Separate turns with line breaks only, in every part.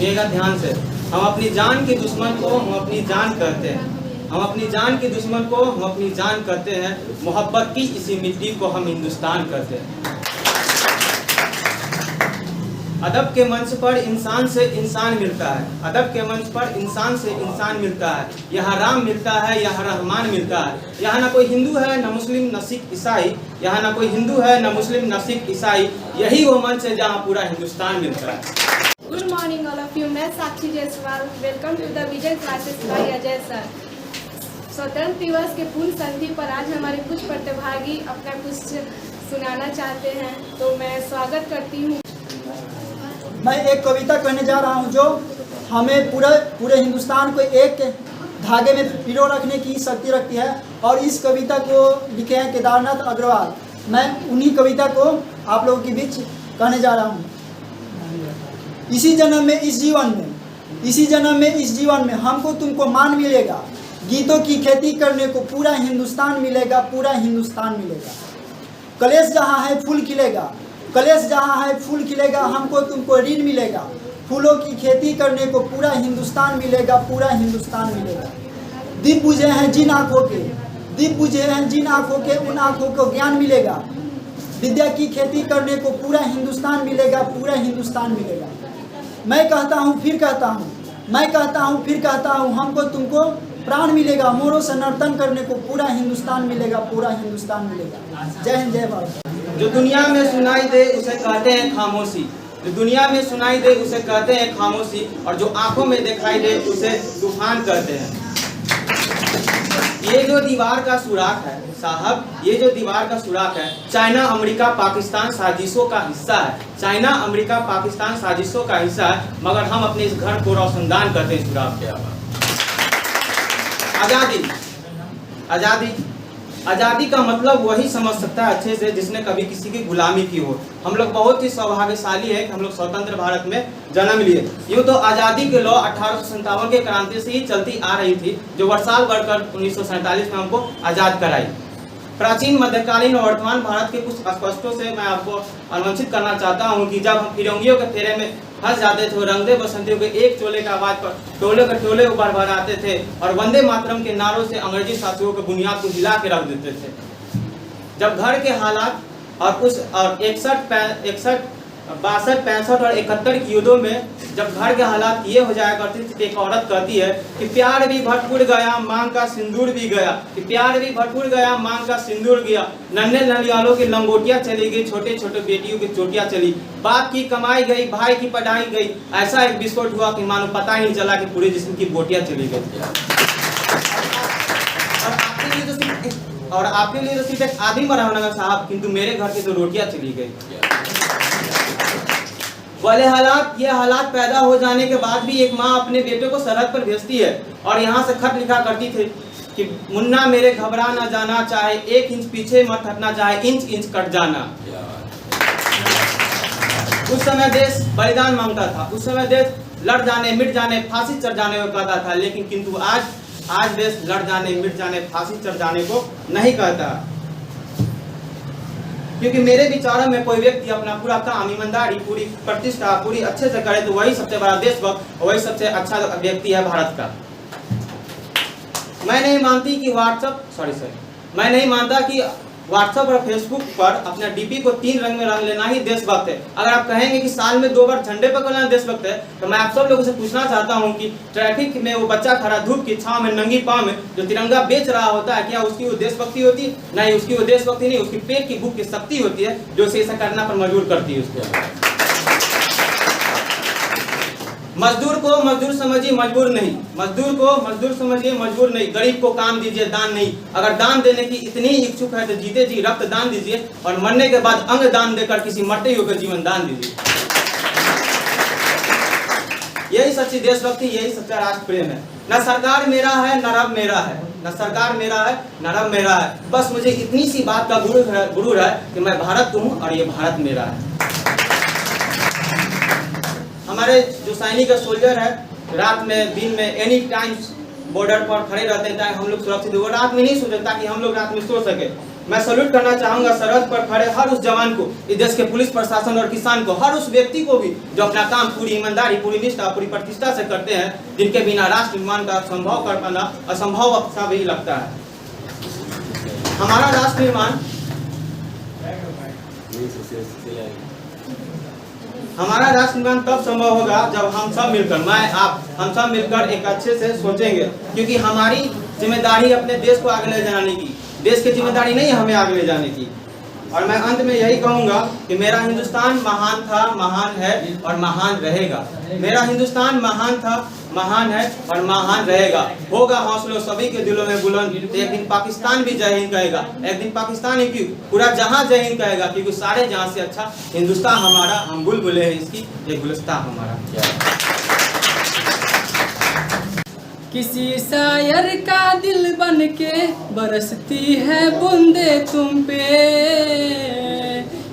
सुनिएगा ध्यान से। हम अपनी जान के दुश्मन को हम अपनी जान कहते हैं। हम अपनी जान के दुश्मन को हम अपनी जान कहते हैं। मोहब्बत की इसी मिट्टी को हम हिंदुस्तान कहते हैं। अदब के मंच पर इंसान से इंसान मिलता है। अदब के मंच पर इंसान से इंसान मिलता है। यहाँ राम मिलता है, यहाँ रहमान मिलता है। यहाँ ना कोई हिंदू है, न मुस्लिम, न सिख, ईसाई। यहाँ ना कोई हिंदू है, न मुस्लिम, न सिख, ईसाई। यही वो मंच है जहाँ पूरा हिंदुस्तान मिलता है।
Good morning all of you. मैं Sakshi Jaiswal. Welcome to the Vision Classes by Ajay sir. स्वतंत्र दिवस के पूर्ण संधि पर आज हमारे कुछ प्रतिभागी अपना कुछ सुनाना चाहते हैं, तो मैं स्वागत करती हूँ।
मैं एक कविता कहने जा रहा हूँ जो हमें पूरे हिंदुस्तान को एक धागे में पिरो रखने की शक्ति रखती है, और इस कविता को लिखे हैं केदारनाथ अग्रवाल। मैं उन्हीं कविता को आप लोगों के बीच कहने जा रहा हूँ। इसी जन्म में इस जीवन में, इसी जन्म में इस जीवन में हमको तुमको मान मिलेगा। गीतों की खेती करने को पूरा हिंदुस्तान मिलेगा, पूरा हिंदुस्तान मिलेगा। कलेश जहाँ है फूल खिलेगा, कलेश जहाँ है फूल खिलेगा। हमको तुमको ऋण मिलेगा। फूलों की खेती करने को पूरा हिंदुस्तान मिलेगा, पूरा हिंदुस्तान मिलेगा। दीप बुझे हैं जिन आँखों के, दीप बुझे हैं जिन आँखों के, उन आँखों को ज्ञान मिलेगा। विद्या की खेती करने को पूरा हिंदुस्तान मिलेगा, पूरा हिंदुस्तान मिलेगा। मैं कहता हूँ फिर कहता हूँ, मैं कहता हूँ फिर कहता हूँ, हमको तुमको प्राण मिलेगा। मोरों से नर्तन करने को पूरा हिंदुस्तान मिलेगा, पूरा हिंदुस्तान मिलेगा। जय हिंद, जय भारत।
जो दुनिया में सुनाई दे उसे कहते हैं खामोशी। जो दुनिया में सुनाई दे उसे कहते हैं खामोशी, और जो आंखों में दिखाई दे उसे तूफान कहते हैं। ये जो दीवार का सुराख है साहब, ये जो दीवार का सुराख है, चाइना अमेरिका पाकिस्तान साजिशों का हिस्सा है। चाइना अमेरिका पाकिस्तान साजिशों का हिस्सा है, मगर हम अपने इस घर को रोशनदान करते हैं सुराख के आवाज। आज़ादी, आज़ादी, आज़ादी का मतलब वही समझ सकता है अच्छे से जिसने कभी किसी की गुलामी की हो। हम लोग बहुत ही सौभाग्यशाली है कि हम लोग स्वतंत्र भारत में जन्म लिए। यूँ तो आज़ादी के लॉ 1857 के क्रांति से ही चलती आ रही थी, जो वर्षाल बढ़कर 1947 में हमको आज़ाद कराई। प्राचीन, मध्यकालीन और वर्तमान भारत के कुछ स्पष्टों से मैं आपको अनुवंशित करना चाहता हूँ कि जब हम फिरंगियों के फेरे में फंस जाते थे, रंगदे बसंतियों के एक चोले का आवाज पर टोले के टोले ऊपर भराते थे, और वंदे मातरम के नारों से अंग्रेजी शासकों के बुनियाद को हिला के रख देते थे। जब घर के हालात और 61, 62, 65 और 71 की युद्धों में जब घर के हालात ये हो जाया करते थे, एक औरत कहती है कि प्यार भी भटकुड़ गया, मांग का सिंदूर भी गया। कि प्यार भी भटकुड़ गया, मांग का सिंदूर गया। नन्हे ननियालों की लंगोटियां चली गई, छोटे छोटे बेटियों की चोटियां चली। बाप की कमाई गई, भाई की पढ़ाई गई। ऐसा एक विस्फोट हुआ कि मानो पता ही नहीं चला कि पूरे जिस्म की बोटियां चली गई। और आपके लिए तो सिर्फ एक आदमी मरा होगा साहब, किंतु मेरे घर की तो रोटियां चली गई। वाले हालात, ये हालात पैदा हो जाने के बाद भी एक माँ अपने बेटे को सरहद पर भेजती है, और यहाँ से खत लिखा करती थी कि मुन्ना मेरे घबरा ना जाना, चाहे 1 इंच पीछे मत हटना, चाहे इंच इंच कट जाना। उस समय देश बलिदान मांगता था, उस समय देश लड़ जाने, मिट जाने, फांसी चढ़ जाने को कहता था, लेकिन किंतु आज देश लड़ जाने, मिट जाने, फांसी चढ़ जाने को नहीं कहता। क्योंकि मेरे विचारों में कोई व्यक्ति अपना पूरा काम, ईमानदारी, पूरी प्रतिष्ठा, पूरी अच्छे से करे तो वही सबसे बड़ा देशभक्त, वही सबसे अच्छा व्यक्ति है भारत का। मैं नहीं मानती कि मैं नहीं मानता कि व्हाट्सएप और फेसबुक पर अपना डीपी को 3 रंग में रंग लेना ही देशभक्त है। अगर आप कहेंगे कि साल में 2 बार झंडे पर करना देशभक्त है, तो मैं आप सब लोगों से पूछना चाहता हूं कि ट्रैफिक में वो बच्चा खड़ा धूप की छांव में नंगी पांव में जो तिरंगा बेच रहा होता है, क्या उसकी वो देशभक्ति होती है? नहीं, उसकी वो देशभक्ति नहीं, उसकी पेट की भूख की शक्ति होती है जो उसे ऐसा करना पर मजबूर करती है उसको। मजदूर को मजदूर समझिए, मजबूर नहीं। मजदूर को मजदूर समझिए, मजबूर नहीं। गरीब को काम दीजिए, दान नहीं। अगर दान देने की इतनी इच्छुक है तो जीते जी रक्त दान दीजिए, और मरने के बाद अंग दान देकर किसी मरते हुए जीवन दान दीजिए। यही सच्ची देशभक्ति, यही सच्चा राष्ट्र प्रेम है। न सरकार मेरा है, न रब मेरा है। न सरकार मेरा है, न रब मेरा है। बस मुझे इतनी सी बात का गुरूर है कि मैं भारत हूँ और ये भारत मेरा है। हमारे जो सैनिक सोल्जर है, रात में दिन में एनी टाइम बॉर्डर पर खड़े रहते हैं ताकि हम लोग सुरक्षित हो। रात में नहीं सो सकता कि हम लोग रात में सो सके। मैं सैल्यूट करना चाहूँगा सरहद पर खड़े हर उस जवान को, इस देश के पुलिस प्रशासन और किसान को, हर उस व्यक्ति को भी जो अपना काम पूरी ईमानदारी, पूरी निष्ठा, पूरी प्रतिष्ठा से करते हैं, जिनके बिना राष्ट्र निर्माण का संभव कर पाना असंभव सा भी लगता है। हमारा राष्ट्र निर्माण तब संभव होगा जब हम सब मिलकर, मैं आप हम सब मिलकर एक अच्छे से सोचेंगे, क्योंकि हमारी जिम्मेदारी अपने देश को आगे ले जाने की, देश की जिम्मेदारी नहीं है हमें आगे ले जाने की। और मैं अंत में यही कहूँगा कि मेरा हिंदुस्तान महान था, महान है और महान रहेगा। मेरा हिंदुस्तान महान था, महान है और महान रहेगा। होगा हौसलों सभी के दिलों में बुलंद, तो एक दिन पाकिस्तान भी जय हिंद कहेगा। एक दिन पाकिस्तान ही क्यों, पूरा जहां जय हिंद कहेगा, क्योंकि सारे जहां से अच्छा हिंदुस्तान हमारा, हम बुलबुले हैं इसकी, ये गुलिस्तान हमारा।
किसी शायर का दिल बन के बरसती है बूंदे तुम पे,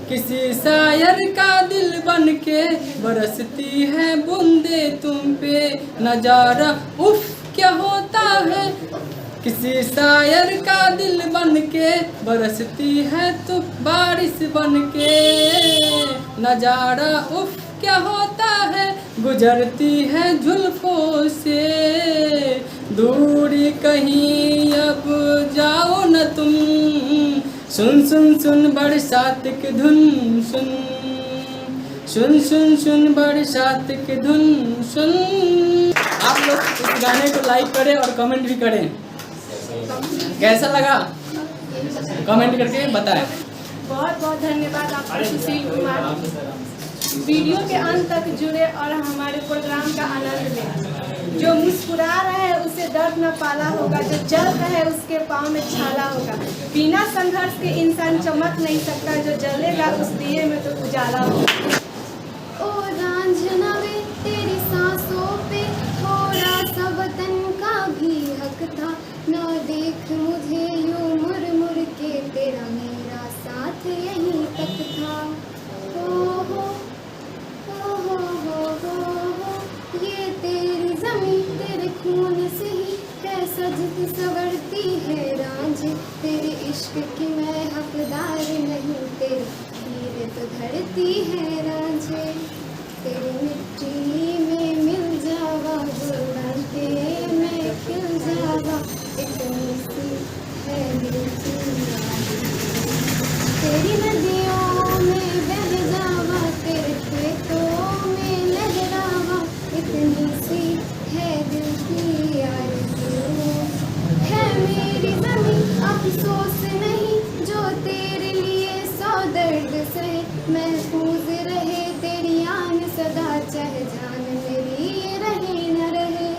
किसी शायर का दिल बन के बरसती है बूंदे तुम पे, नजारा उफ क्या होता है। किसी शायर का दिल बन के बरसती है तो बारिश बन के, नजारा उफ क्या होता है, गुजरती है जुल्फों से दूरी कहीं अब जाओ न तुम, सुन सुन सुन बरसात की धुन, सुन सुन सुन सुन बरसात की धुन सुन। आप लोग इस गाने को लाइक करें और कमेंट भी करें, कैसा लगा कमेंट करके बताएं।
बहुत बहुत धन्यवाद आपका सुशील कुमार। वीडियो के अंत तक जुड़े और हमारे प्रोग्राम का आनंद लें। जो मुस्कुरा रहा है उसे दर्द न पाला होगा, जो जल रहा है उसके पाँव में छाला होगा। बिना संघर्ष के इंसान चमक नहीं सकता, जो जलेगा उस दिए में तो उजाला होगा।
ओ रांझना वे तेरी सांसों पे थोड़ा सा वतन का भी हक था, ना देख मुझे यूं मुड़ मुड़ के, तेरा मेरा साथ यहीं तक था। ये तेरी जमीन तेरे खून से ही है सजती संवरती है रांझे, तेरे इश्क की मैं हकदार नहीं, तेरी खीर तो धरती है रांझे। तेरी मिट्टी में मिल जावा गुलाब के मैं खिल जावा, इतनी सी है दिल की याद। तेरी नदियों में बह जावा, तेरे खेतों में लहरावा, इतनी सी है दिल की आरज़ू। है मेरी ज़मीं अफ़सोस नहीं, जो तेरे लिए सौ दर्द सहे, महफूज रहे तेरी आन सदा, चाहे जान मेरी रहे न रहे।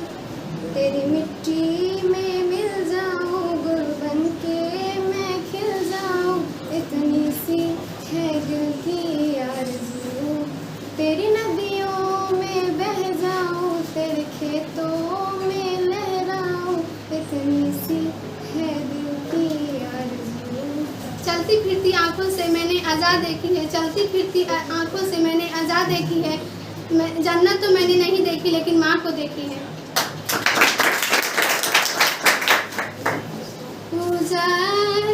तेरी मिट्टी में मिल जाऊँ गुल बन के मैं खिल जाऊँ, इतनी सी है दिल की आरज़ू। तेरी नदियों में बह जाऊँ, तेरे खेतों में लहराऊँ, इतनी सी है दिल की आरज़ू।
चलती फिरती आंखों से मैंने आज़ाद देखी है, चलती फिरती आंखों से मैंने आज़ाद देखी है। मैं जन्नत तो मैंने नहीं देखी लेकिन माँ को देखी है। पूजा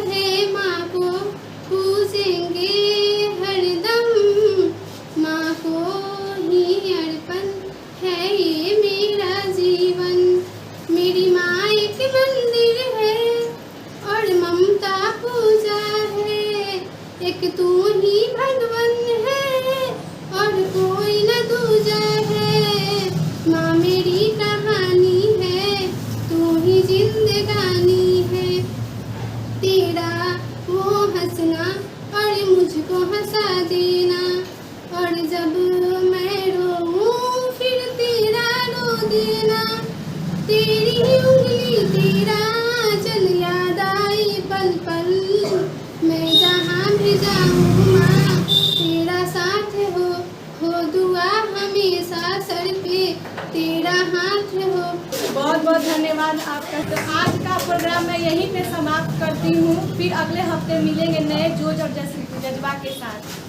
है माँ को पूजेंगे हरदम, माँ को ही अर्पण है ये मेरा जीवन। मेरी माँ एक मंदिर है और ममता पूजा है, एक तू ही भगवान है और कोई न दूजा है। माँ मेरी कहानी है, तू ही जिंदगानी है, तेरा वो हंसना और मुझको हंसा देना, और जब मैं रोऊं फिर तेरा रो देना। तेरी उंगली तेरा चल याद आई पल पल, मैं जहाँ भी जाऊँ माँ तेरा साथ हो दुआ हमेशा सर पे तेरा हाथ हो।
बहुत बहुत धन्यवाद आपका। तो आज का प्रोग्राम मैं यहीं पे समाप्त करती हूँ, फिर अगले हफ्ते मिलेंगे नए जोश और जज्बा के साथ।